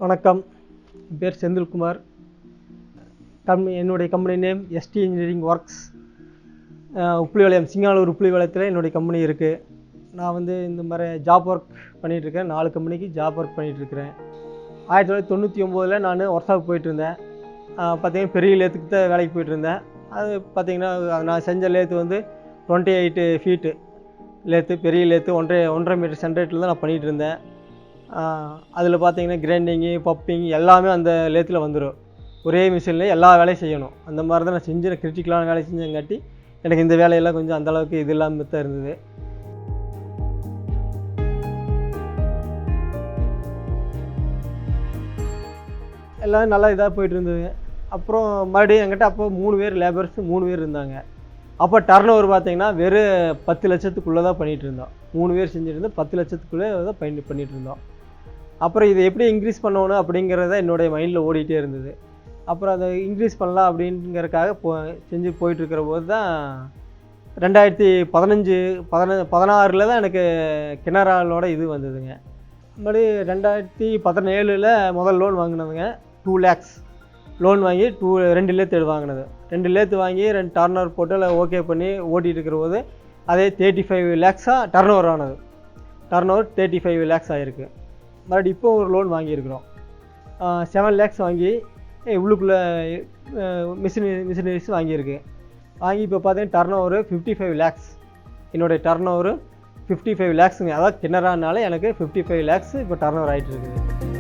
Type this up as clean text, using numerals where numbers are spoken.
வணக்கம், என் பேர் செந்தில் குமார். என்னுடைய company name ST engineering works. Uppulipalayam, Singanur உப்புளிபாளையத்தில் என்னுடைய கம்பெனி இருக்குது. நான் இந்த மாதிரி ஜாப் ஒர்க் பண்ணிகிட்ருக்கேன். 4 கம்பெனிக்கு ஜாப் ஒர்க் பண்ணிகிட்ருக்கிறேன். 1999 நான் ஒர்க் ஷாப் போயிட்டுருந்தேன். பார்த்திங்கன்னா பெரிய லேத்துக்கு தான் வேலைக்கு போயிட்டுருந்தேன். அது பார்த்திங்கன்னா நான் செஞ்ச லேத்து 28 ஃபீட்டு லேத்து, பெரிய லேத்து 1.5 மீட்டர் சென்ட்ரேட்டில் தான் நான் பண்ணிகிட்டு இருந்தேன். அதில் பார்த்திங்கன்னா கிரைண்டிங்கு, பப்பிங் எல்லாமே அந்த லேத்தில் வந்துடும். ஒரே மிஷினில் எல்லா வேலையும் செய்யணும். அந்த மாதிரி தான் நான் செஞ்சேன். கிரிட்டிக்கலான வேலை செஞ்சங்காட்டி எனக்கு இந்த வேலையெல்லாம் கொஞ்சம் அந்தளவுக்கு இது இல்லாமல் தான் இருந்தது. எல்லாம் நல்லா இதாக போய்ட்டு இருந்தது. அப்புறம் மறுபடியும் என்கிட்ட அப்போ 3 பேர் லேபர்ஸ் 3 பேர் இருந்தாங்க. அப்போ டர்ன் ஓவர் பார்த்திங்கன்னா வெறும் 10 லட்சத்துக்குள்ளே தான் பண்ணிகிட்டு இருந்தோம். 3 பேர் செஞ்சுட்டு 10 லட்சத்துக்குள்ளே தான் பண்ணிகிட்டு இருந்தோம். அப்புறம் இதை எப்படி இன்க்ரீஸ் பண்ணணும் அப்படிங்கிறத என்னுடைய மைண்டில் ஓடிட்டே இருந்தது. அப்புறம் அதை இன்க்ரீஸ் பண்ணலாம் அப்படிங்கிறதுக்காக போயிட்டுருக்கிற போது தான் 2016 தான் எனக்கு கினராலோட இது வந்ததுங்க. மறுபடியும் 2017 முதல் லோன் வாங்கினதுங்க. 2 lakhs லோன் வாங்கி 2 லேத்து வாங்கினது. 2 லேத்து வாங்கி 2 டர்ன் ஓவர் போட்டு ஓகே பண்ணி ஓட்டிகிட்டு இருக்கிற போது அதே 35 lakhs டர்ன் ஓவர் ஆனது. டர்ன் ஓவர் 35 lakhs ஆகிருக்கு. மறுபடியும் இப்போ ஒரு லோன் வாங்கியிருக்கிறோம். 7 lakhs வாங்கி உள்ளுக்குள்ளே மிஷினரிஸ் வாங்கியிருக்கு. வாங்கி இப்போ பார்த்தீங்கன்னா டர்ன் ஓவர் 55 lakhs. என்னுடைய டர்ன் ஓவர் 55 lakhsங்க. அதாவது கிணறானால எனக்கு 55 lakhs இப்போ டர்ன் ஓவர் ஆகிட்டு இருக்குது.